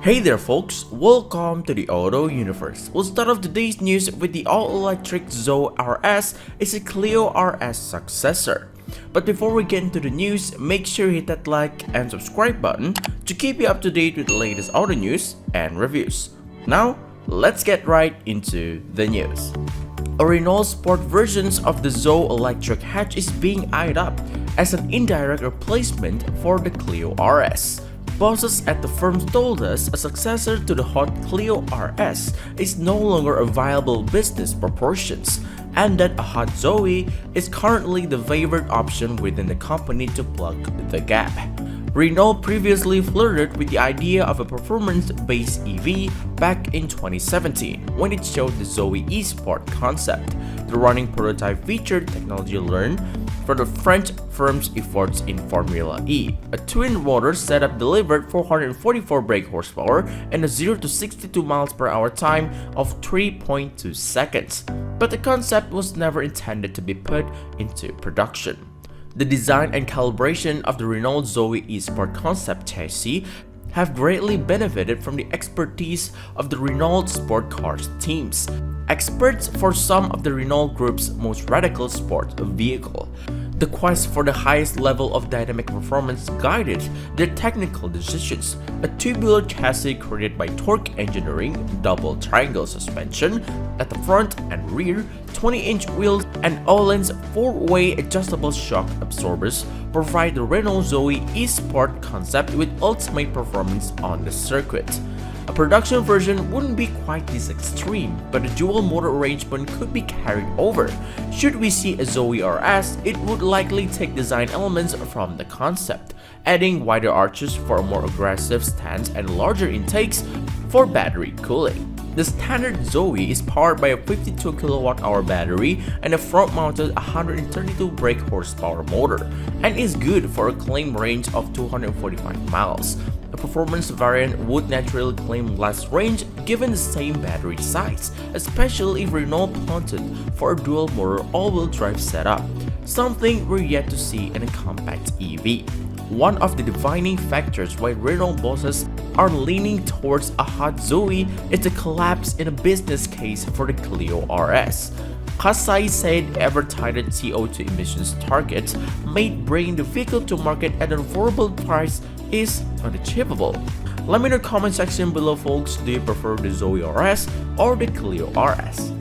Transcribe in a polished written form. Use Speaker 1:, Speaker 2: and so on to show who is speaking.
Speaker 1: Hey there folks, welcome to the Auto Universe. We'll start off today's news with the all-electric ZOE RS is a Clio RS successor. But before we get into the news, make sure you hit that like and subscribe button to keep you up to date with the latest auto news and reviews. Now, let's get right into the news. A Renault Sport versions of the ZOE electric hatch is being eyed up as an indirect replacement for the Clio RS. Bosses at the firm told us a successor to the hot Clio RS is no longer a viable business proportions, and that a hot ZOE is currently the favored option within the company to plug the gap. Renault previously flirted with the idea of a performance-based EV back in 2017 when it showed the ZOE eSport concept. The running prototype featured technology learned from the French firm's efforts in Formula E. A twin-motor setup delivered 444 brake horsepower and a 0 to 62 miles per hour time of 3.2 seconds. But the concept was never intended to be put into production. The design and calibration of the Renault ZOE eSport concept chassis have greatly benefited from the expertise of the Renault Sport Cars teams, experts for some of the Renault Group's most radical sport vehicle. The quest for the highest level of dynamic performance guided their technical decisions. A tubular chassis created by TORK Engineering, double triangle suspension at the front and rear, 20-inch wheels, and OHLINS 4-way adjustable shock absorbers provide the Renault ZOE eSport concept with ultimate performance on the circuit. A production version wouldn't be quite this extreme, but a dual motor arrangement could be carried over. Should we see a ZOE RS, it would likely take design elements from the concept, adding wider arches for a more aggressive stance and larger intakes for battery cooling. The standard ZOE is powered by a 52 kWh battery and a front-mounted 132 brake horsepower motor, and is good for a claimed range of 245 miles. A performance variant would naturally claim less range given the same battery size, especially if Renault punted for a dual-motor all-wheel drive setup, something we're yet to see in a compact EV. One of the defining factors why Renault bosses are leaning towards a hot ZOE is the collapse in a business case for the Clio RS. Kasai said ever-tighter CO2 emissions targets made bringing the vehicle to market at an affordable price is unachievable. Let me know in the comment section below folks, do you prefer the ZOE RS or the Clio RS?